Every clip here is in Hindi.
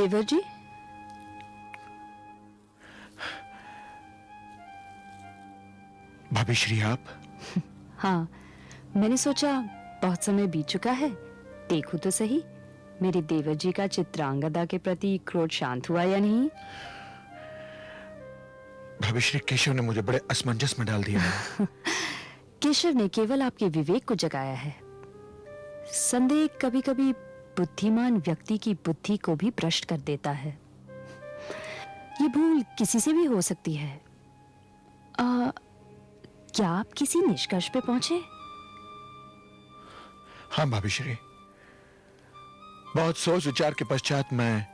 देवर जी, भाभी श्री आप? हाँ, मैंने सोचा बहुत समय बीत चुका है, देखूं तो सही मेरे देवर जी का चित्रांगदा के प्रति क्रोध शांत हुआ या नहीं। भाभी श्री केशव ने मुझे बड़े असमंजस में डाल दिया है। केशव ने केवल आपके विवेक को जगाया है। संदेह कभी-कभी बुद्धिमान व्यक्ति की बुद्धि को भी भ्रष्ट कर देता है। ये भूल किसी से भी हो सकती है। क्या आप किसी निष्कर्ष पे पहुंचे? हाँ भाभी श्री, बहुत सोच विचार के पश्चात मैं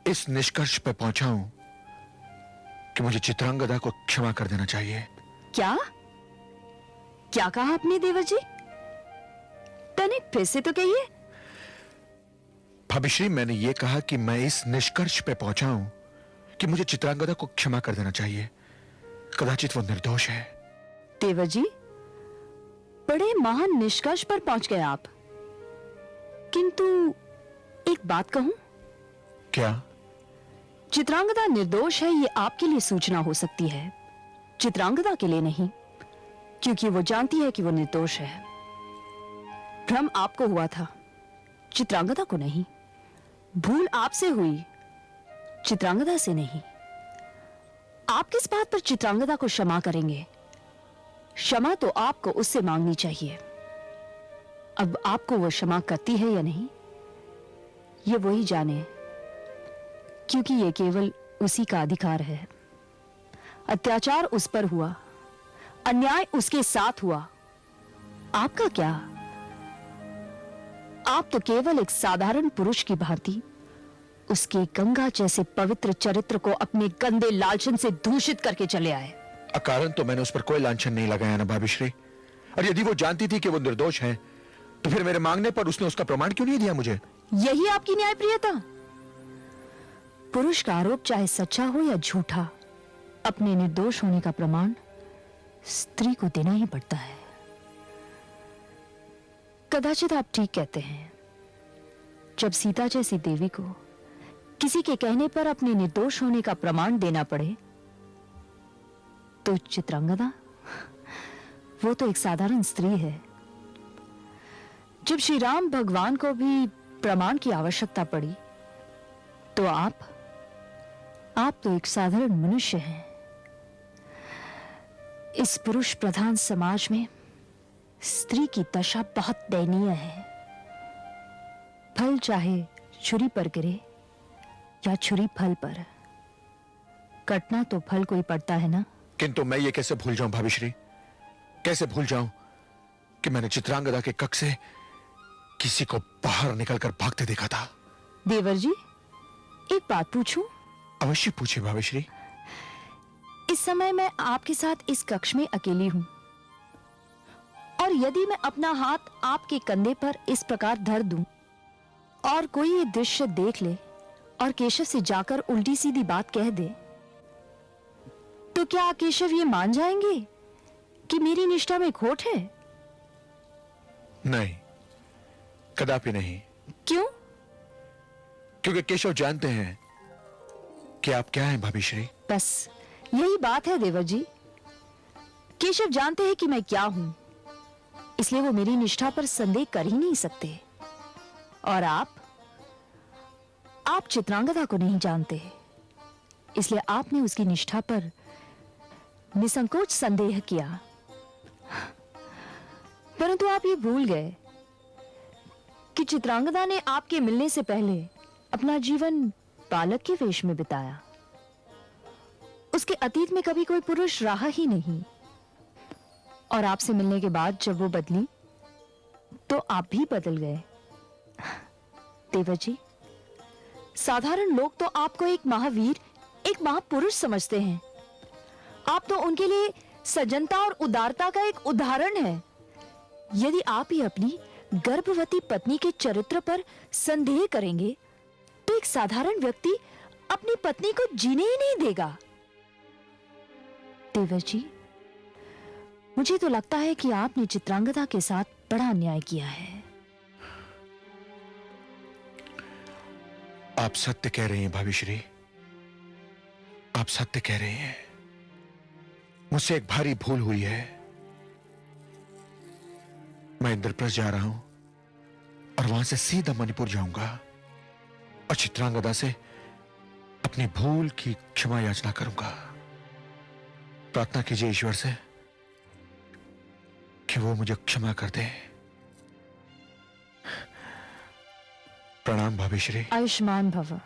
इस निष्कर्ष पे पहुंचा हूं कि मुझे चित्रांगदा को क्षमा कर देना चाहिए। क्या क्या कहा आपने देवर जी? तनिक फिर से तो कहिए। भाभी श्री, मैंने ये कहा कि मैं इस निष्कर्ष पे पहुंचा हूं कि मुझे चित्रांगदा को क्षमा कर देना चाहिए। कदाचित वो निर्दोष है। देवर जी, बड़े महान निष्कर्ष पर पहुंच गए आप। किंतु एक बात कहूं? क्या? चित्रांगदा निर्दोष है, ये आपके लिए सूचना हो सकती है, चित्रांगदा के लिए नहीं, क्योंकि वो जानती है कि वो निर्दोष है। भ्रम आपको हुआ था, चित्रांगदा को नहीं। भूल आपसे हुई, चित्रांगदा से नहीं। आप किस बात पर चित्रांगदा को क्षमा करेंगे? क्षमा तो आपको उससे मांगनी चाहिए। अब आपको वो क्षमा करती है या नहीं, ये वही जाने, क्योंकि ये केवल उसी का अधिकार है। अत्याचार उस पर हुआ, अन्याय उसके साथ हुआ। आपका क्या? आप तो केवल एक साधारण पुरुष की भांति उसके गंगा जैसे पवित्र चरित्र को अपने गंदे लालचन से दूषित करके चले आए। अकारण तो मैंने उस पर कोई लांछन नहीं लगाया ना भाभी श्री। और यदि वो जानती थी कि वो निर्दोष है, तो फिर मेरे मांगने पर उसने उसका प्रमाण क्यों नहीं दिया मुझे? यही आपकी न्यायप्रियता? पुरुष का आरोप चाहे सच्चा हो या झूठा, अपने निर्दोष होने का प्रमाण स्त्री को देना ही पड़ता है। कदाचित आप ठीक कहते हैं। जब सीता जैसी देवी को किसी के कहने पर अपने निर्दोष होने का प्रमाण देना पड़े, तो चित्रांगदा, वो तो एक साधारण स्त्री है। जब श्री राम भगवान को भी प्रमाण की आवश्यकता पड़ी, तो आप तो एक साधारण मनुष्य हैं। इस पुरुष प्रधान समाज में स्त्री की दशा बहुत दयनीय है। फल चाहे छुरी पर गिरे या छुरी फल पर, कटना तो फल को ही पड़ता है ना। किंतु मैं ये कैसे भूल जाऊं भाभी श्री, कैसे भूल जाऊं कि मैंने चित्रांगदा के कक्ष से किसी को बाहर निकलकर भागते देखा था। देवर जी, एक बात पूछूं? अवश्य पूछिए भाभी श्री। इस समय मैं आपके साथ इस कक्ष में अकेली हूं, और यदि मैं अपना हाथ आपके कंधे पर इस प्रकार धर दूं और कोई ये दृश्य देख ले और केशव से जाकर उल्टी सीधी बात कह दे, तो क्या केशव ये मान जाएंगे कि मेरी निष्ठा में खोट है? नहीं, कदापि नहीं। क्यों? क्योंकि केशव जानते हैं कि आप क्या हैं भाभी श्री। बस यही बात है देवर जी। केशव जानते हैं कि मैं क्या हूं, इसलिए वो मेरी निष्ठा पर संदेह कर ही नहीं सकते। और आप चित्रांगदा को नहीं जानते, इसलिए आपने उसकी निष्ठा पर निसंकोच संदेह किया। परंतु आप ये भूल गए कि चित्रांगदा ने आपके मिलने से पहले अपना जीवन बालक के वेश में बिताया। उसके अतीत में कभी कोई पुरुष रहा ही नहीं, और आपसे मिलने के बाद जब वो बदली, तो आप भी बदल गए। देवर जी, साधारण लोग तो आपको एक महावीर, एक महापुरुष समझते हैं। आप तो उनके लिए सज्जनता और उदारता का एक उदाहरण है। यदि आप ही अपनी गर्भवती पत्नी के चरित्र पर संदेह करेंगे, तो एक साधारण व्यक्ति अपनी पत्नी को जीने ही नहीं देगा। देवर जी, मुझे तो लगता है कि आपने चित्रांगदा के साथ बड़ा अन्याय किया है। आप सत्य कह रही हैं भाभी श्री, आप सत्य कह रही हैं। मुझसे एक भारी भूल हुई है। मैं इंद्रप्रस्थ जा रहा हूं और वहां से सीधा मणिपुर जाऊंगा और चित्रांगदा से अपनी भूल की क्षमा याचना करूंगा। प्रार्थना कीजिए ईश्वर से कि वो मुझे क्षमा कर दे। प्रणाम भाभी श्री। आयुष्मान भव।